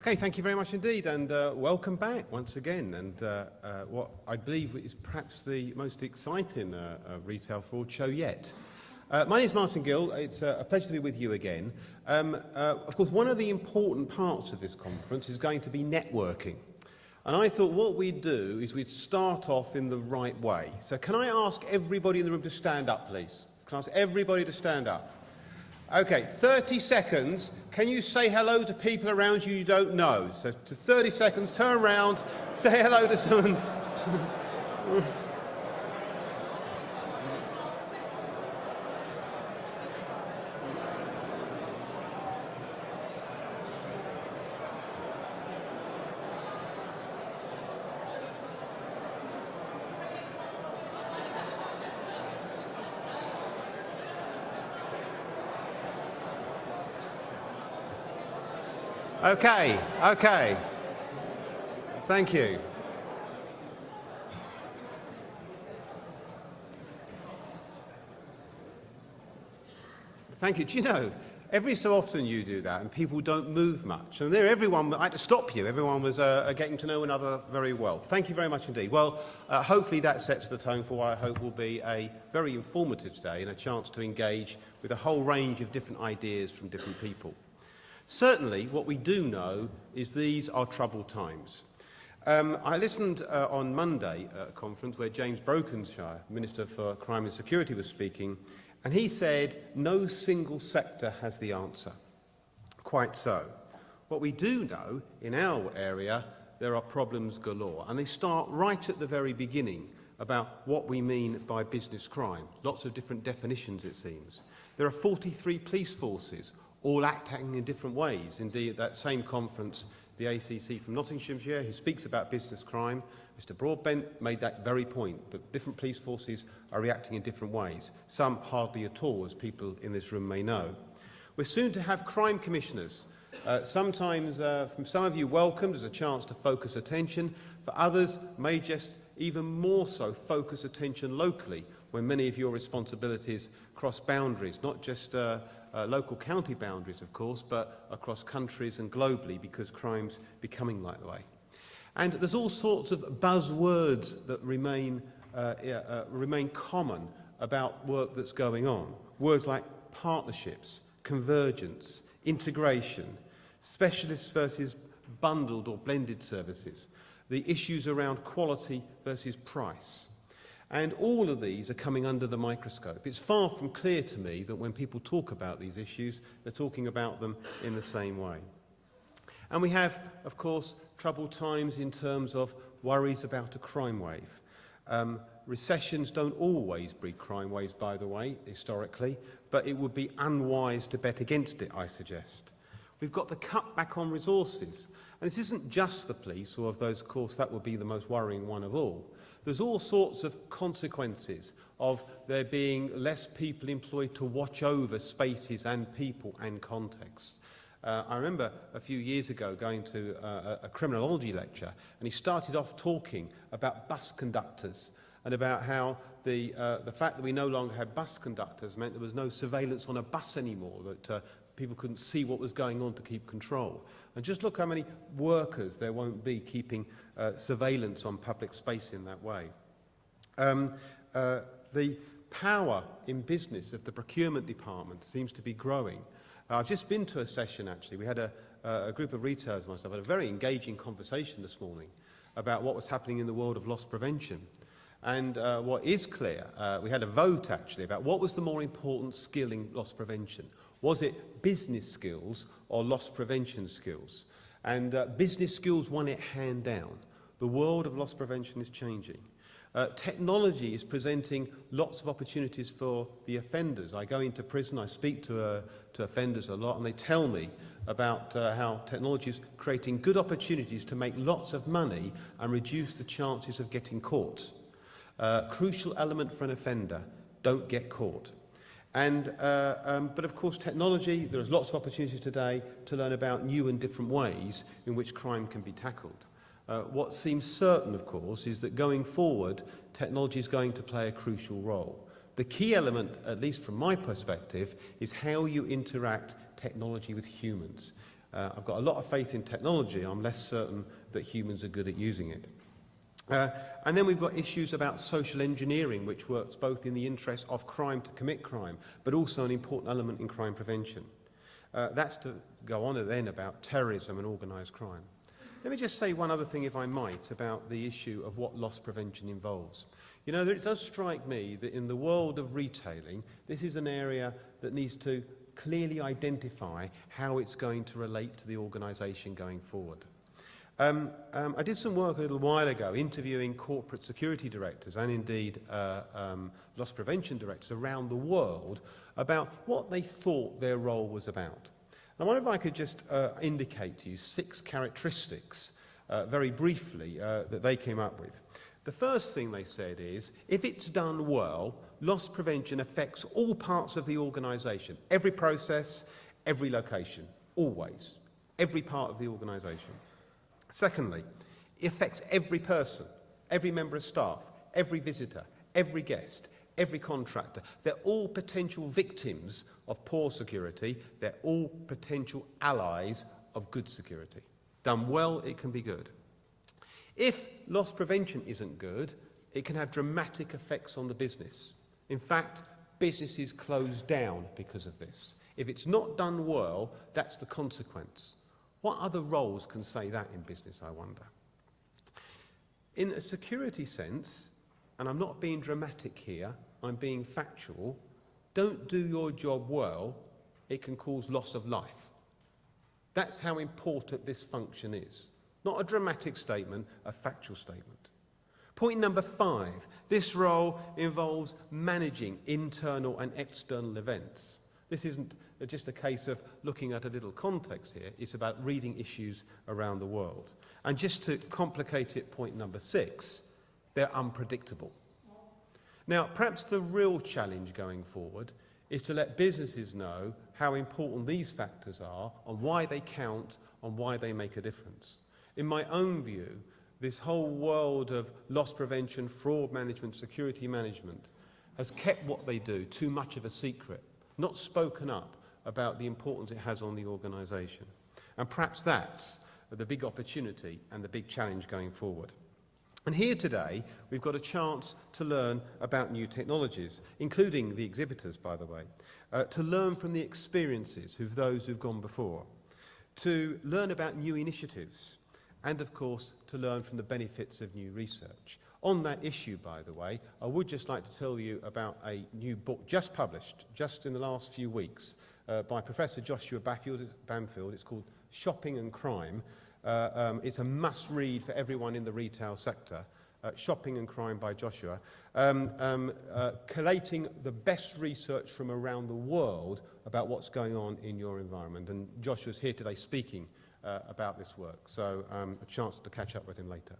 Okay, thank you very much indeed, and welcome back once again. And what I believe is perhaps the most exciting retail fraud show yet. My name is Martin Gill. It's a pleasure to be with you again. Of course, one of the important parts of this conference is going to be networking. And I thought what we'd do is we'd start off in the right way. So can I ask everybody in the room to stand up, please? Can I ask everybody to stand up? Okay, 30 seconds. Can you say hello to people around you don't know? So to 30 seconds, turn around, say hello to someone. Okay. Thank you. Thank you. Do you know, every so often you do that and people don't move much. And everyone, I had to stop you. Everyone was getting to know one another very well. Thank you very much indeed. Well, hopefully that sets the tone for what I hope will be a very informative day and a chance to engage with a whole range of different ideas from different people. Certainly, what we do know is these are troubled times. I listened on Monday at a conference where James Brokenshire, Minister for Crime and Security, was speaking, and he said no single sector has the answer. Quite so. What we do know, in our area, there are problems galore, and they start right at the very beginning about what we mean by business crime. Lots of different definitions, it seems. There are 43 police forces, all acting in different ways. Indeed, at that same conference, the ACC from Nottinghamshire, who speaks about business crime, Mr Broadbent made that very point, that different police forces are reacting in different ways, some hardly at all, as people in this room may know. We're soon to have crime commissioners, sometimes from some of you welcomed as a chance to focus attention, for others may just even more so focus attention locally, when many of your responsibilities cross boundaries, not just local county boundaries, of course, but across countries and globally, because crime's becoming that way. And there's all sorts of buzzwords that remain common about work that's going on. Words like partnerships, convergence, integration, specialists versus bundled or blended services, the issues around quality versus price. And all of these are coming under the microscope. It's far from clear to me that when people talk about these issues, they're talking about them in the same way. And we have, of course, troubled times in terms of worries about a crime wave. Recessions don't always breed crime waves, by the way, historically, but it would be unwise to bet against it, I suggest. We've got the cutback on resources. And this isn't just the police, or of those, of course, that would be the most worrying one of all. There's all sorts of consequences of there being less people employed to watch over spaces and people and contexts. I remember a few years ago going to a criminology lecture, and he started off talking about bus conductors and about how the fact that we no longer had bus conductors meant there was no surveillance on a bus anymore, that people couldn't see what was going on to keep control. And just look how many workers there won't be keeping surveillance on public space in that way. The power in business of the procurement department seems to be growing. I've just been to a session, actually. We had a group of retailers and myself had a very engaging conversation this morning about what was happening in the world of loss prevention. And what is clear, we had a vote, actually, about what was the more important skill in loss prevention. Was it business skills or loss prevention skills? And business skills won it hand down. The world of loss prevention is changing. Technology is presenting lots of opportunities for the offenders. I go into prison, I speak to offenders a lot, and they tell me about how technology is creating good opportunities to make lots of money and reduce the chances of getting caught. Crucial element for an offender, don't get caught. And, but of course, technology, there's lots of opportunities today to learn about new and different ways in which crime can be tackled. What seems certain, of course, is that going forward, technology is going to play a crucial role. The key element, at least from my perspective, is how you interact technology with humans. I've got a lot of faith in technology. I'm less certain that humans are good at using it. And then we've got issues about social engineering, which works both in the interest of crime to commit crime, but also an important element in crime prevention. That's to go on then about terrorism and organised crime. Let me just say one other thing, if I might, about the issue of what loss prevention involves. You know, it does strike me that in the world of retailing, this is an area that needs to clearly identify how it's going to relate to the organisation going forward. I did some work a little while ago interviewing corporate security directors and indeed loss prevention directors around the world about what they thought their role was about. I wonder if I could just indicate to you 6 characteristics very briefly that they came up with. The first thing they said is, if it's done well, loss prevention affects all parts of the organisation, every process, every location, always, every part of the organisation. Secondly, it affects every person, every member of staff, every visitor, every guest, every contractor. They're all potential victims of poor security. They're all potential allies of good security. Done well, it can be good. If loss prevention isn't good, it can have dramatic effects on the business. In fact, businesses close down because of this. If it's not done well, that's the consequence. What other roles can say that in business, I wonder? In a security sense, and I'm not being dramatic here, I'm being factual, don't do your job well, it can cause loss of life. That's how important this function is. Not a dramatic statement, a factual statement. Point number 5, this role involves managing internal and external events. This isn't just a case of looking at a little context here, it's about reading issues around the world. And just to complicate it, point number 6, they're unpredictable. Now, perhaps the real challenge going forward is to let businesses know how important these factors are, on why they count, on why they make a difference. In my own view, this whole world of loss prevention, fraud management, security management has kept what they do too much of a secret, not spoken up about the importance it has on the organisation. And perhaps that's the big opportunity and the big challenge going forward. And here today, we've got a chance to learn about new technologies, including the exhibitors, by the way, to learn from the experiences of those who've gone before, to learn about new initiatives, and of course, to learn from the benefits of new research. On that issue, by the way, I would just like to tell you about a new book just published, just in the last few weeks, by Professor Joshua Bamfield. It's called Shopping and Crime. It's a must-read for everyone in the retail sector. Shopping and Crime by Joshua, collating the best research from around the world about what's going on in your environment. And Joshua's here today speaking about this work, so a chance to catch up with him later.